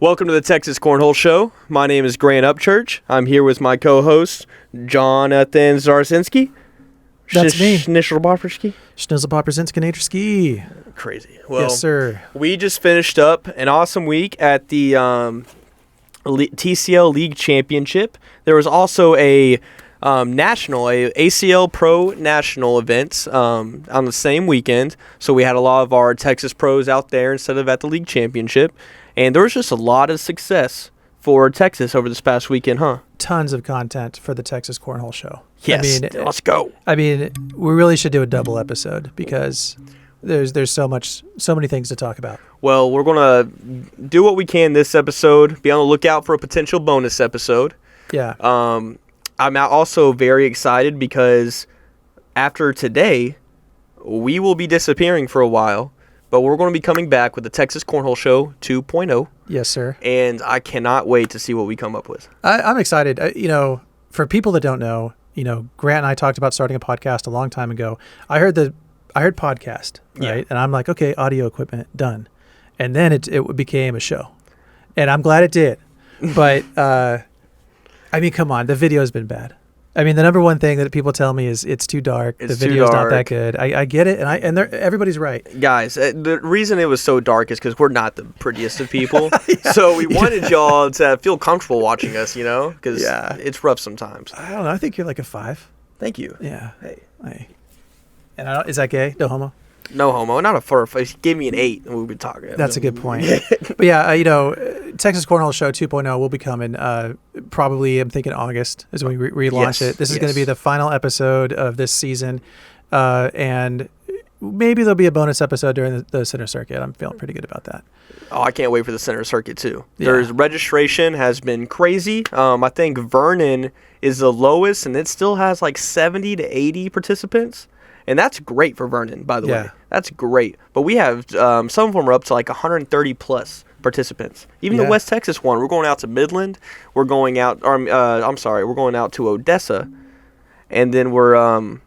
Welcome to the Texas Cornhole Show. My name is Grant Upchurch. I'm here with my co-host, Jonathan Zarzinski. That's me. Schnizzle-Bopperski. Schnizzle-Popperzinski-Naderski. Crazy. Well, yes, sir. We just finished up an awesome week at the TCL League Championship. There was also a ACL Pro National event on the same weekend. So we had a lot of our Texas pros out there instead of at the League Championship. And there was just a lot of success for Texas over this past weekend, huh? Tons of content for the Texas Cornhole Show. Yes, let's go. I mean, we really should do a double episode because there's so many things to talk about. Well, we're going to do what we can this episode. Be on the lookout for a potential bonus episode. Yeah. I'm also very excited because after today, we will be disappearing for a while. But we're going to be coming back with the Texas Cornhole Show 2.0. Yes, sir. And I cannot wait to see what we come up with. I'm excited. For people that don't know, Grant and I talked about starting a podcast a long time ago. I heard podcast, right? Yeah. And I'm like, okay, audio equipment, done. And then it became a show. And I'm glad it did. But, come on, the video has been bad. I mean, the number one thing that people tell me is it's too dark. The video's not that good. I get it, and everybody's right. Guys, the reason it was so dark is because we're not the prettiest of people. Yeah. So we wanted y'all to feel comfortable watching us, because it's rough sometimes. I don't know. I think you're like a 5. Thank you. Yeah. Hey. And is that gay? No homo? No homo. Not a fur. If you gave me an 8, and we'd be talking. That's a good point. But yeah, Texas Cornhole Show 2.0 will be coming. Probably, I'm thinking August is when we relaunch it. This is going to be the final episode of this season, and maybe there'll be a bonus episode during the center circuit. I'm feeling pretty good about that. Oh, I can't wait for the center circuit too. Yeah. There's registration has been crazy. I think Vernon is the lowest, and it still has like 70 to 80 participants. And that's great for Vernon, by the way. That's great. But we have some of them are up to like 130 plus participants. Even the West Texas one, we're going out to Midland. We're going out. We're going out to Odessa, and then we're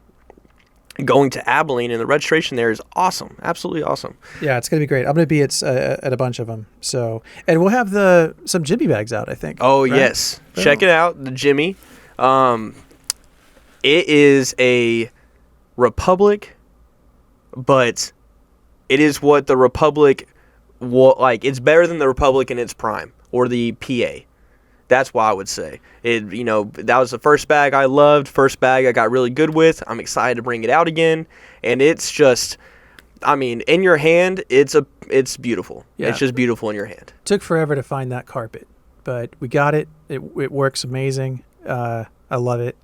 going to Abilene. And the registration there is awesome, absolutely awesome. Yeah, it's gonna be great. I'm gonna be at a bunch of them. So, and we'll have some Jimmy bags out, I think. Oh right? Yes, check it out, the Jimmy. It is a Republic, but it is what the Republic it's better than the Republic in its prime, or the PA. That's why I would say it. That was the first bag I loved, first bag I got really good with. I'm excited to bring it out again, and it's just, in your hand, it's beautiful. Yeah. It's just beautiful in your hand. Took forever to find that carpet, but we got it. It works amazing. I love it.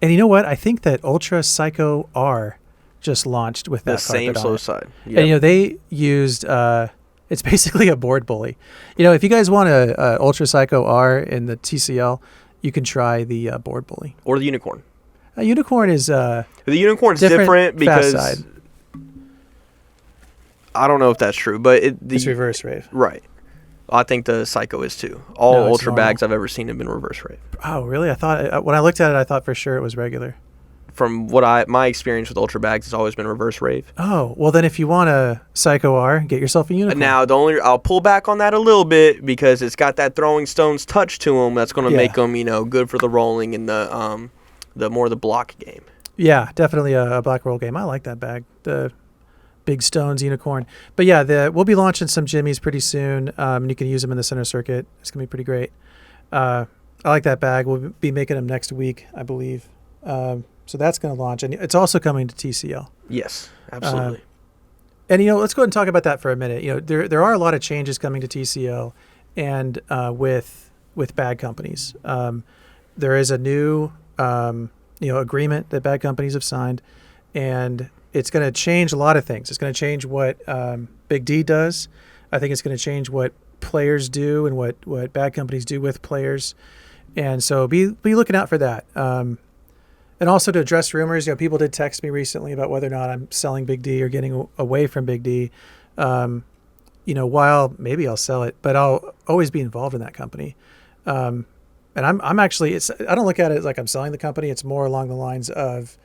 And you know what? I think that Ultra Psycho R just launched with that carpet on the same slow it. side. Yep. And they used it's basically a board bully. If you guys want a Ultra Psycho R in the TCL, you can try the board bully or the Unicorn. A Unicorn is the Unicorn's different because I don't know if that's true, but it's reverse rave. Right. I think the Psycho is too. All Ultra bags I've ever seen have been reverse rave. Oh, really? I thought when I looked at it, I thought for sure it was regular. From what my experience with Ultra bags has always been reverse rave. Oh, well then if you want a Psycho R, get yourself a Unicorn. Now I'll pull back on that a little bit because it's got that throwing stones touch to them. That's going to make them good for the rolling and the more the block game. Yeah, definitely a black roll game. I like that bag. The Big Stones Unicorn. But yeah, we'll be launching some Jimmies pretty soon, and you can use them in the center circuit. It's going to be pretty great. I like that bag. We'll be making them next week, I believe. So that's going to launch. And it's also coming to TCL. Yes, absolutely. And, let's go ahead and talk about that for a minute. There are a lot of changes coming to TCL and with bag companies. There is a new, agreement that bag companies have signed, and it's going to change a lot of things. It's going to change what Big D does. I think it's going to change what players do and what bad companies do with players. And so be looking out for that. And also to address rumors, people did text me recently about whether or not I'm selling Big D or getting away from Big D. While maybe I'll sell it, but I'll always be involved in that company. And I'm actually, I don't look at it like I'm selling the company. It's more along the lines of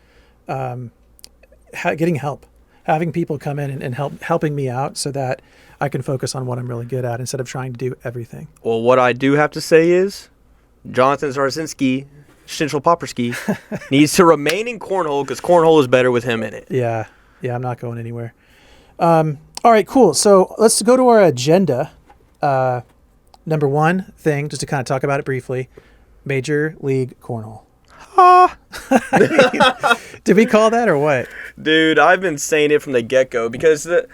getting help. having people come in and helping me out so that I can focus on what I'm really good at instead of trying to do everything. Well, what I do have to say is Jonathan Zarzinski, Shinchel Popperski, needs to remain in cornhole because cornhole is better with him in it. Yeah, I'm not going anywhere. All right, cool. So let's go to our agenda. Number one thing, just to kind of talk about it briefly, Major League Cornhole. Did we call that or what? Dude, I've been saying it from the get-go because at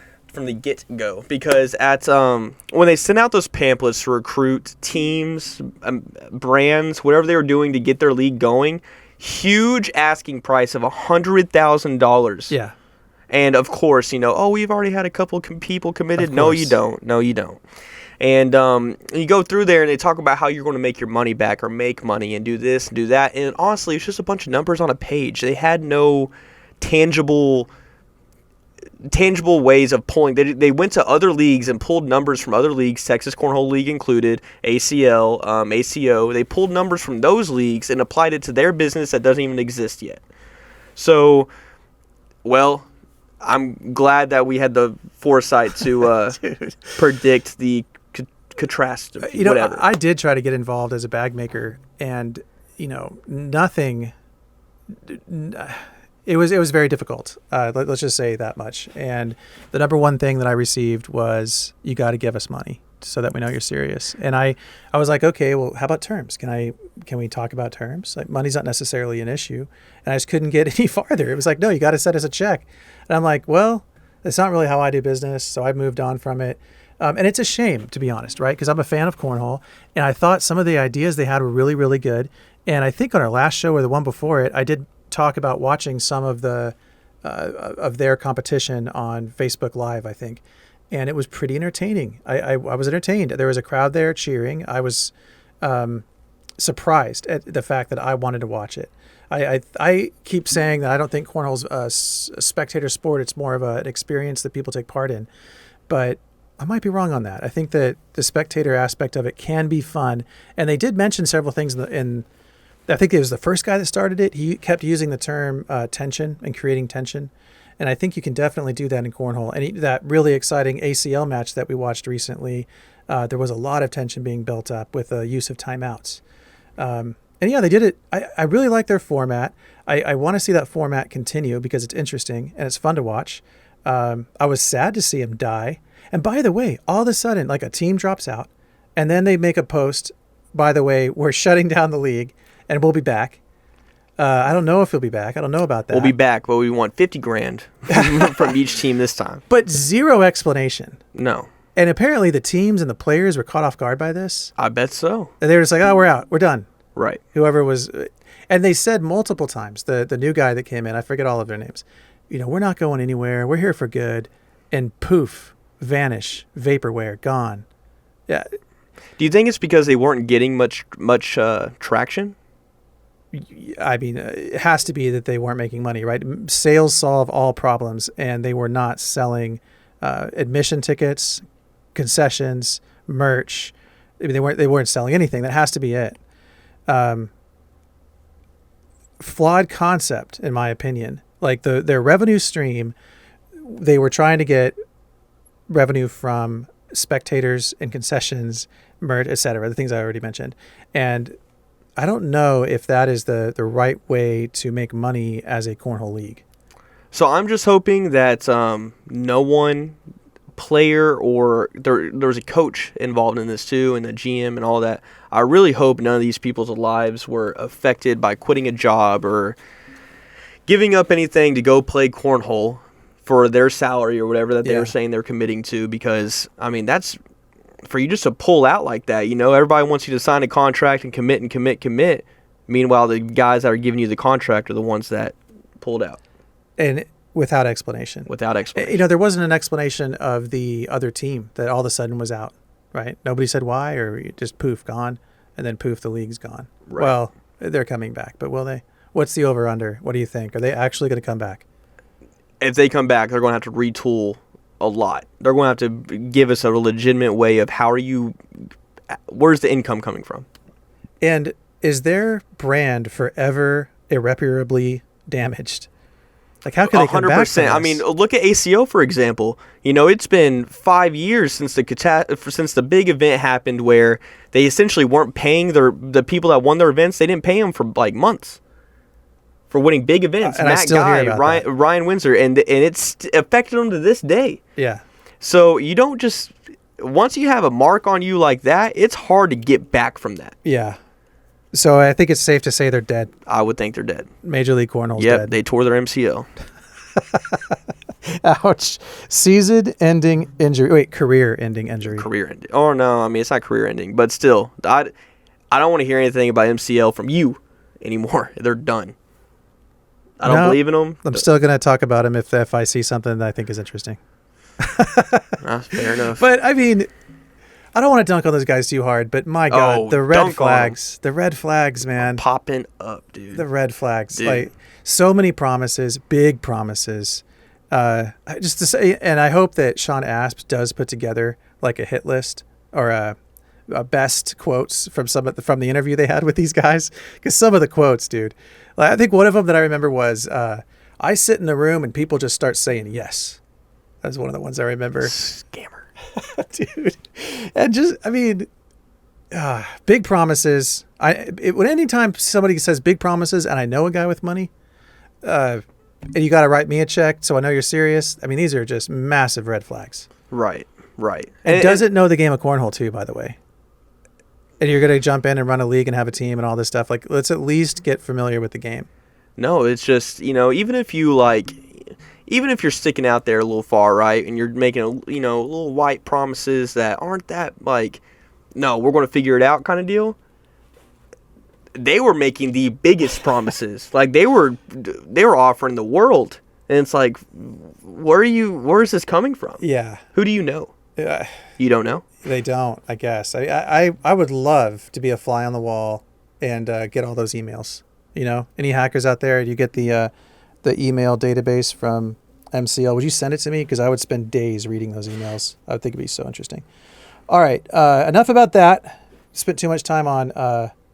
when they sent out those pamphlets to recruit teams, brands, whatever they were doing to get their league going, huge asking price of $100,000. Yeah. And of course, we've already had a couple people committed. No, you don't. And you go through there and they talk about how you're going to make your money back or make money and do this and do that. And honestly, it's just a bunch of numbers on a page. They had no tangible ways of pulling. They went to other leagues and pulled numbers from other leagues, Texas Cornhole League included, ACL, ACO. They pulled numbers from those leagues and applied it to their business that doesn't even exist yet. So, well, I'm glad that we had the foresight to predict the contrast. Whatever. I did try to get involved as a bag maker, and nothing. It was very difficult. Let's just say that much. And the number one thing that I received was, you got to give us money so that we know you're serious. And I was like, okay, well, how about terms? Can we talk about terms? Like, money's not necessarily an issue. And I just couldn't get any farther. It was like, no, you got to send us a check. And I'm like, well, that's not really how I do business. So I moved on from it. And it's a shame, to be honest, right? Because I'm a fan of cornhole, and I thought some of the ideas they had were really, really good. And I think on our last show or the one before it, I did talk about watching some of of their competition on Facebook Live, I think. And it was pretty entertaining. I was entertained. There was a crowd there cheering. I was surprised at the fact that I wanted to watch it. I keep saying that I don't think cornhole's a spectator sport. It's more of an experience that people take part in. But I might be wrong on that. I think that the spectator aspect of it can be fun. And they did mention several things in I think it was the first guy that started it. He kept using the term tension and creating tension. And I think you can definitely do that in cornhole. And that really exciting ACL match that we watched recently, there was a lot of tension being built up with the use of timeouts. And yeah, they did it. I really like their format. I want to see that format continue because it's interesting and it's fun to watch. I was sad to see him die. And by the way, all of a sudden, like, a team drops out and then they make a post, by the way, we're shutting down the league and we'll be back. I don't know if he'll be back. I don't know about that. We'll be back, but we want $50,000 from each team this time. But zero explanation. No. And apparently the teams and the players were caught off guard by this. I bet so. And they were just like, oh, we're out. We're done. Right. Whoever was. And they said multiple times, the new guy that came in, I forget all of their names, we're not going anywhere. We're here for good. And poof, vanish, vaporware, gone. Yeah. Do you think it's because they weren't getting much traction? I mean, it has to be that they weren't making money, right? Sales solve all problems, and they were not selling admission tickets, concessions, merch. I mean, they weren't selling anything. That has to be it. Flawed concept, in my opinion. Like their revenue stream, they were trying to get revenue from spectators and concessions, merch, etc. The things I already mentioned, and I don't know if that is the right way to make money as a cornhole league. So I'm just hoping that no one, player or there's a coach involved in this too, and a GM and all that. I really hope none of these people's lives were affected by quitting a job or giving up anything to go play cornhole for their salary or whatever that they were saying they're committing to, because, I mean, that's for you just to pull out like that. Everybody wants you to sign a contract and commit. Meanwhile, the guys that are giving you the contract are the ones that pulled out. And without explanation. There wasn't an explanation of the other team that all of a sudden was out, right? Nobody said why, or just poof, gone, and then poof, the league's gone. Right. Well, they're coming back, but will they? What's the over-under? What do you think? Are they actually going to come back? If they come back, they're going to have to retool a lot. They're going to have to give us a legitimate way of where's the income coming from? And is their brand forever irreparably damaged? Like, how can they come back from this? I mean, look at ACL, for example. It's been 5 years since the big event happened where they essentially weren't paying the people that won their events. They didn't pay them for like months for winning big events. And Matt Guy, Ryan Windsor, and it's affected them to this day. Yeah. So you don't just once you have a mark on you like that, it's hard to get back from that. Yeah. So I think it's safe to say they're dead. I would think they're dead. Major League Cornhole's dead. Yep, they tore their MCL. Ouch. Season-ending injury. Wait, career-ending injury. Career-ending. Oh, no. I mean, it's not career-ending. But still, I don't want to hear anything about MCL from you anymore. They're done. I don't believe in them. I'm still going to talk about them if I see something that I think is interesting. Fair enough. But, I mean, I don't want to dunk on those guys too hard, but my God, the red flags. The red flags, man. Popping up, dude. The red flags. Dude. Like, so many promises, big promises. Just to say, and I hope that Sean Asps does put together like a hit list or a best quotes from from the interview they had with these guys. Because some of the quotes, dude. Like, I think one of them that I remember was, I sit in a room and people just start saying yes. That's one of the ones I remember. Scammer. Dude. And just, I mean, big promises. When anytime somebody says big promises and I know a guy with money, and you got to write me a check so I know you're serious. I mean, these are just massive red flags. Right. And doesn't know the game of cornhole too, by the way. And you're going to jump in and run a league and have a team and all this stuff. Like, let's at least get familiar with the game. No, it's just, even if you're sticking out there a little far, right, and you're making little white promises that aren't that like, no, we're going to figure it out kind of deal. They were making the biggest promises. Like they were offering the world, and it's like, where is this coming from? Yeah. Who do you know? You don't know? They don't, I guess. I would love to be a fly on the wall and get all those emails. Any hackers out there, you get the email database from MCL. Would you send it to me? Because I would spend days reading those emails. I would think it'd be so interesting. All right. Enough about that. Spent too much time on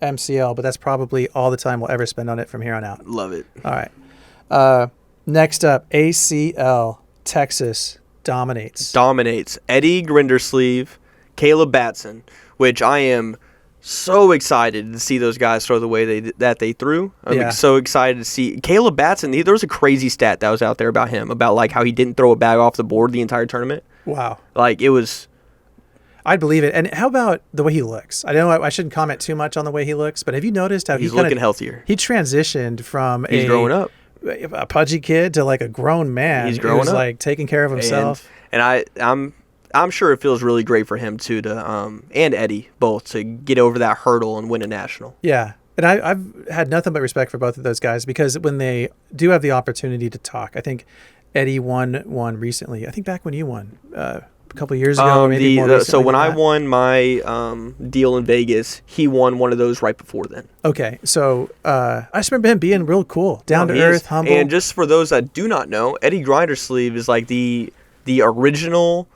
MCL, but that's probably all the time we'll ever spend on it from here on out. Love it. All right. Next up, ACL Texas dominates. Eddie Grindersleeve, Caleb Batson, which I am so excited to see those guys throw the way that they threw. I'm so excited to see Caleb Batson. There was a crazy stat that was out there about him, about like how he didn't throw a bag off the board the entire tournament. Wow. Like it was. I'd believe it. And how about the way he looks? I know I shouldn't comment too much on the way he looks, but have you noticed how he's looking healthier? He transitioned from he's growing up, a pudgy kid to like a grown man. He's growing up, like taking care of himself. And I'm sure it feels really great for him too and Eddie both to get over that hurdle and win a national. Yeah. And I've had nothing but respect for both of those guys because when they do have the opportunity to talk, I think Eddie won one recently. I think back when you won a couple of years ago, maybe more recently. So when I won my deal in Vegas, he won one of those right before then. Okay. So I just remember him being real cool, down to earth, humble. And just for those that do not know, Eddie Grindersleeve is like the original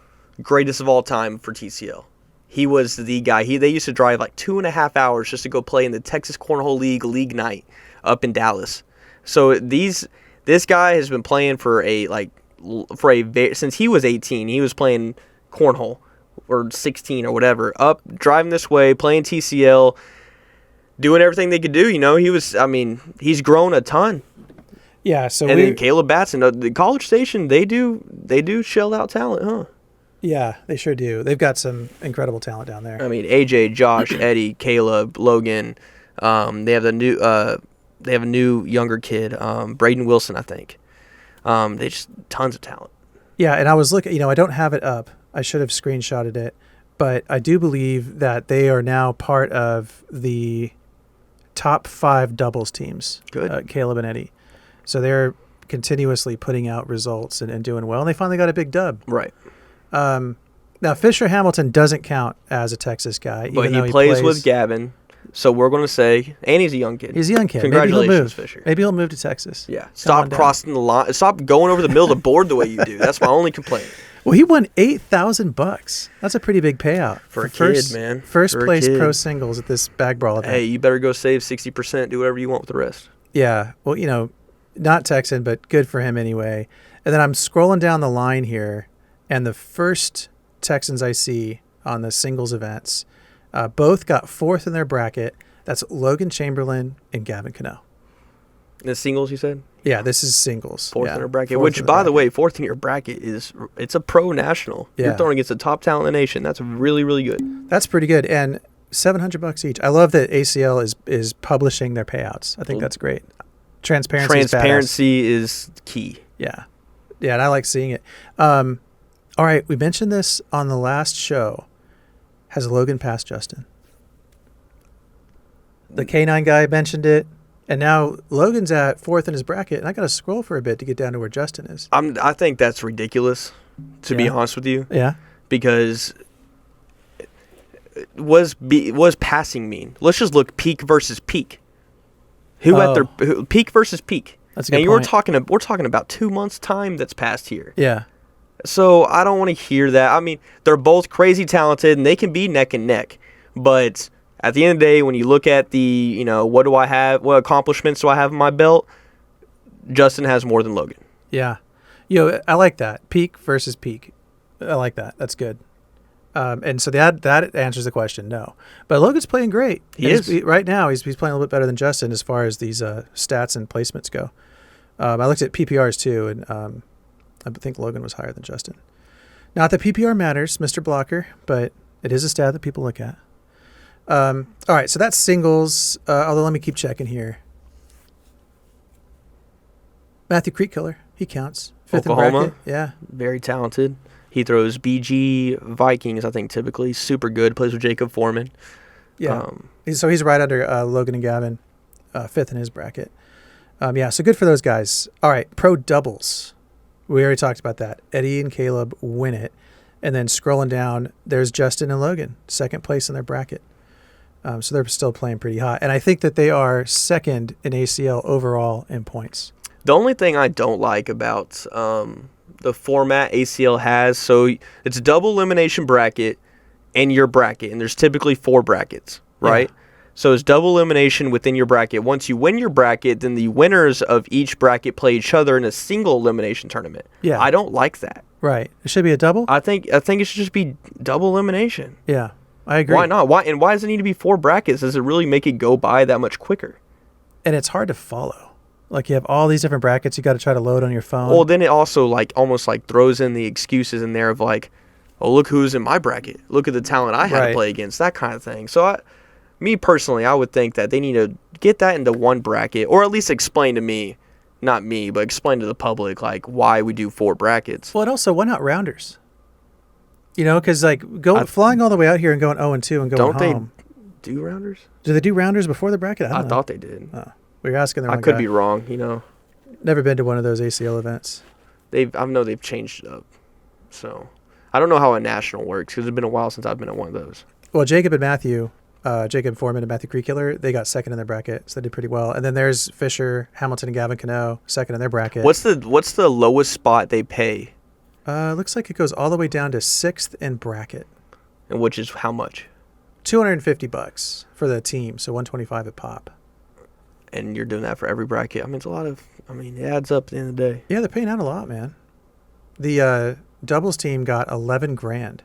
greatest of all time for TCL. He was the guy. They used to drive like 2.5 hours just to go play in the Texas Cornhole League night up in Dallas. So this guy has been playing since he was 18. He was playing cornhole or 16 or whatever, up driving this way, playing TCL, doing everything they could do. He's grown a ton. Yeah. So then Caleb Batson, the College Station, they do shell out talent, huh? Yeah, they sure do. They've got some incredible talent down there. AJ, Josh, Eddie, Caleb, Logan. They have a new younger kid, Braden Wilson, I think. They just tons of talent. Yeah, and I was looking. I don't have it up. I should have screenshotted it, but I do believe that they are now part of the top 5 doubles teams. Good, Caleb and Eddie. So they're continuously putting out results and doing well, and they finally got a big dub. Right. Now, Fisher Hamilton doesn't count as a Texas guy. But he plays with Gavin, so we're going to say, and he's a young kid. He's a young kid. Congratulations, Fisher. Maybe he'll move to Texas. Yeah. Stop crossing the line. Stop going over the middle of the board the way you do. That's my only complaint. Well, he won $8,000. That's a pretty big payout for a kid, man. First place pro singles at this bag brawl event. Hey, you better go save 60%. Do whatever you want with the rest. Yeah. Well, not Texan, but good for him anyway. And then I'm scrolling down the line here, and the first Texans I see on the singles events, both got fourth in their bracket. That's Logan Chamberlain and Gavin Cano. The singles, you said? Yeah, this is singles. Fourth in your bracket, which, by the way, fourth in your bracket it's a pro national. Yeah. You're throwing against the top talent in the nation. That's really, really good. That's pretty good. And $700 each. I love that ACL is publishing their payouts. I think that's great. Transparency is key. Yeah. Yeah, and I like seeing it. All right, we mentioned this on the last show. Has Logan passed Justin? The K9 guy mentioned it. And now Logan's at fourth in his bracket, and I got to scroll for a bit to get down to where Justin is. I think that's ridiculous, to be honest with you. Yeah. Because was passing mean? Let's just look peak versus peak. Peak versus peak. That's a good point. We're talking about 2 months time that's passed here. Yeah. So I don't want to hear that. I mean, they're both crazy talented, and they can be neck and neck, but at the end of the day, when you look at the, what do I have? What accomplishments do I have in my belt? Justin has more than Logan. Yeah. I like that. Peak versus peak. I like that. That's good. And so that answers the question, no. But Logan's playing great. He is. Right now, he's playing a little bit better than Justin as far as these stats and placements go. I looked at PPRs too, and I think Logan was higher than Justin. Not that PPR matters, Mr. Blocker, but it is a stat that people look at. All right, so that's singles. Although let me keep checking here. Matthew Creekkiller, he counts. Fifth Oklahoma, in bracket. Yeah, very talented. He throws BG Vikings, I think, typically super good. Plays with Jacob Foreman. Yeah, so he's right under Logan and Gavin, fifth in his bracket. Yeah, so good for those guys. All right, pro doubles. We already talked about that. Eddie and Caleb win it, and then scrolling down, there's Justin and Logan, second place in their bracket. So they're still playing pretty hot. And I think that they are second in ACL overall in points. The only thing I don't like about the format ACL has, so it's a double elimination bracket and your bracket. And there's typically 4 brackets, right? Yeah. So it's double elimination within your bracket. Once you win your bracket, then the winners of each bracket play each other in a single elimination tournament. Yeah. I don't like that. Right. It should be a double? I think it should just be double elimination. Yeah. I agree. Why not? Why does it need to be 4 brackets? Does it really make it go by that much quicker? And it's hard to follow. Like, you have all these different brackets you got to try to load on your phone. Well, then it also almost throws in the excuses in there of oh, look who's in my bracket. Look at the talent I had to play against, that kind of thing. So me personally, I would think that they need to get that into one bracket, or at least explain to me, not me, but explain to the public why we do 4 brackets. Well, and also, why not rounders? Because flying all the way out here and going 0-2 and going home. Don't they do rounders? Do they do rounders before the bracket? I thought they did. Oh, we're asking the wrong I could guy. be wrong. Never been to one of those ACL events. I know they've changed it up. So I don't know how a national works because it's been a while since I've been at one of those. Well, Jacob Foreman and Matthew Creekkiller, they got second in their bracket, so they did pretty well. And then there's Fisher, Hamilton, and Gavin Cano, second in their bracket. What's the lowest spot they pay? Looks like it goes all the way down to 6th in bracket. And which is how much? $250 for the team, so $125 a pop. And you're doing that for every bracket. I mean, it's a lot of. It adds up at the end of the day. Yeah, they're paying out a lot, man. The doubles team got $11,000.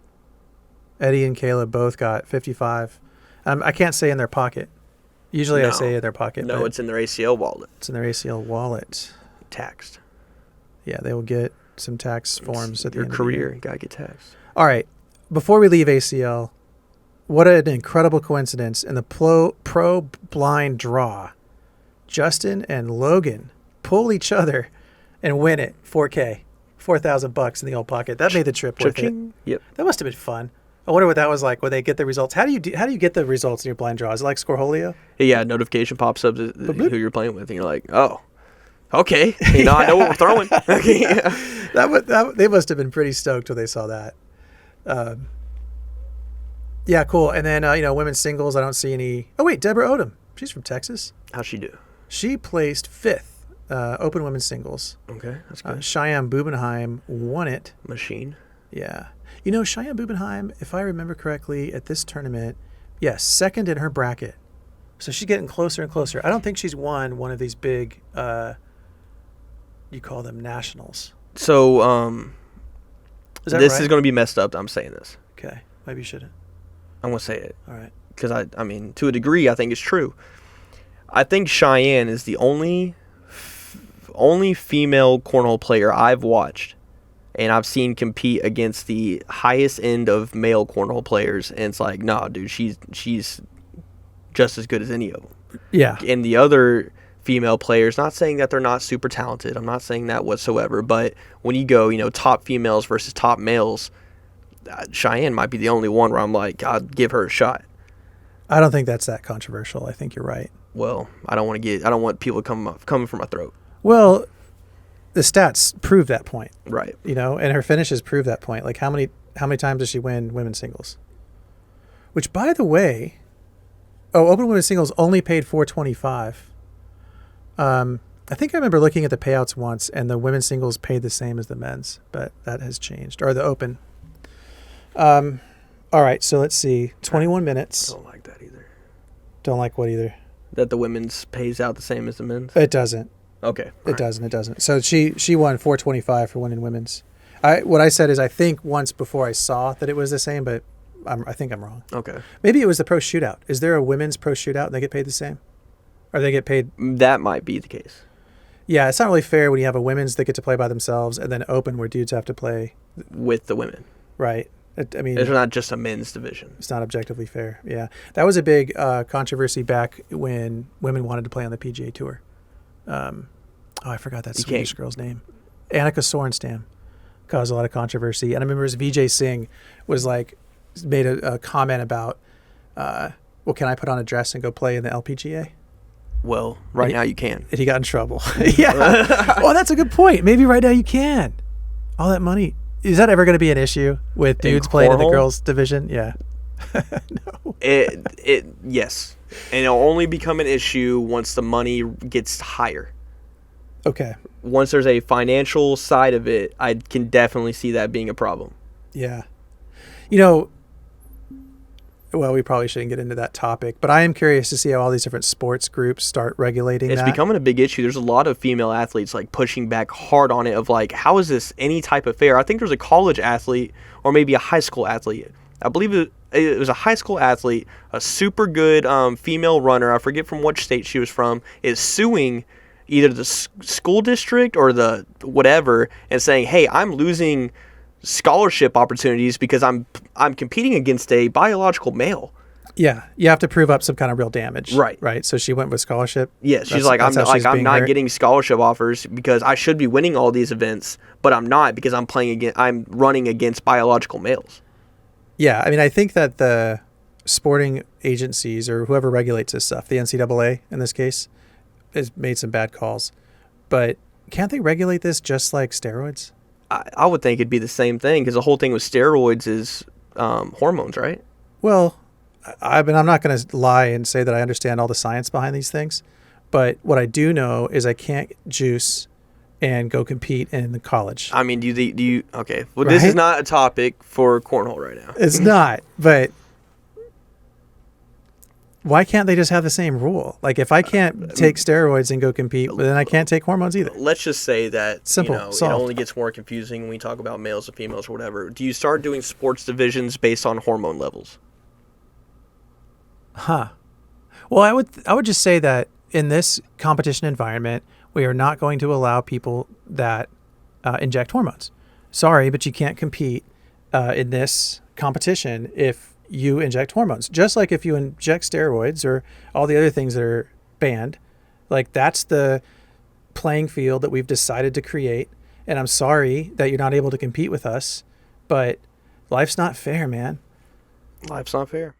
Eddie and Caleb both got $55,000. I can't say in their pocket. Usually, I say in their pocket. No, it's in their ACL wallet. It's in their ACL wallet. Taxed. Yeah, they will get some tax forms at the end of your career. Of the year. You gotta get taxed. All right. Before we leave ACL, what an incredible coincidence in the pro blind draw. Justin and Logan pull each other and win it. $4,000 in the old pocket. That made the trip worth it. Yep. That must have been fun. I wonder what that was like when they get the results. How do you get the results in your blind draw? Is it like Scoreholio? Yeah, notification pops up who you're playing with, and you're like, oh, okay. I know what we're throwing. Okay, yeah. They must have been pretty stoked when they saw that. Yeah, cool. And then women's singles. I don't see any. Oh wait, Deborah Odom. She's from Texas. How'd she do? She placed 5th. Open women's singles. Okay, that's good. Cheyenne Bubenheim won it. Machine. Yeah. Cheyenne Bubenheim, if I remember correctly, at this tournament, yes, second in her bracket. So she's getting closer and closer. I don't think she's won one of these big You call them nationals. So Is that this right? is going to be messed up. I'm saying this. Okay. Maybe you shouldn't. I'm going to say it. All right. Because, I mean, to a degree, I think it's true. I think Cheyenne is the only female cornhole player I've watched and I've seen compete against the highest end of male cornhole players. And it's like, nah, dude, she's just as good as any of them. Yeah. And the other female players, not saying that they're not super talented. I'm not saying that whatsoever. But when you go, top females versus top males, Cheyenne might be the only one where I'm like, I'd give her a shot. I don't think that's that controversial. I think you're right. Well, I don't want people coming for my throat. Well, the stats prove that point. Right. And her finishes prove that point. Like how many times does she win women's singles? Which, by the way, open women's singles only paid $425. I think I remember looking at the payouts once, and the women's singles paid the same as the men's, but that has changed. Or the open. All right, so let's see. 21 minutes. I don't like that either. Don't like what either? That the women's pays out the same as the men's? It doesn't. Okay. It doesn't. So she won $425 for winning women's. What I said is I think once before I saw that it was the same, but I think I'm wrong. Okay. Maybe it was the pro shootout. Is there a women's pro shootout and they get paid the same? Or they get paid? That might be the case. Yeah, it's not really fair when you have a women's that get to play by themselves and then open where dudes have to play with the women. Right. I mean, it's not just a men's division. It's not objectively fair. Yeah, that was a big controversy back when women wanted to play on the PGA Tour. I forgot that Swedish girl's name. Annika Sorenstam caused a lot of controversy, and I remember Vijay Singh was made a comment about, well, can I put on a dress and go play in the LPGA? Well, now you can. And he got in trouble. Yeah. Well, that's a good point. Maybe right now you can. All that money. Is that ever going to be an issue with dudes playing in the girls' division? Yeah. No. Yes. And it'll only become an issue once the money gets higher. Okay. Once there's a financial side of it, I can definitely see that being a problem. Yeah. Well, we probably shouldn't get into that topic, but I am curious to see how all these different sports groups start regulating that. It's becoming a big issue. There's a lot of female athletes pushing back hard on it of how is this any type of fair? I think there's a college athlete or maybe a high school athlete. I believe it was a high school athlete, a super good female runner. I forget from which state she was from, is suing either the school district or the whatever and saying, hey, I'm losing scholarship opportunities because I'm competing against a biological male. Yeah, you have to prove up some kind of real damage. Right. So she went with scholarship. Yeah, she's I'm not getting scholarship offers because I should be winning all these events, but I'm not because I'm running against biological males. Yeah, I mean, I think that the sporting agencies or whoever regulates this stuff, the NCAA in this case, has made some bad calls. But can't they regulate this just like steroids? I would think it'd be the same thing because the whole thing with steroids is hormones, right? Well, I'm not going to lie and say that I understand all the science behind these things, but what I do know is I can't juice and go compete in the college. I mean, do you? Okay, well, right? This is not a topic for cornhole right now. It's not, but why can't they just have the same rule? If I can't take steroids and go compete, then I can't take hormones either. Let's just say that simple. It only gets more confusing when we talk about males and females or whatever. Do you start doing sports divisions based on hormone levels? Huh. Well, I would just say that in this competition environment, we are not going to allow people that inject hormones. Sorry, but you can't compete in this competition if you inject hormones. Just like if you inject steroids or all the other things that are banned, that's the playing field that we've decided to create. And I'm sorry that you're not able to compete with us, but life's not fair, man. Life's not fair.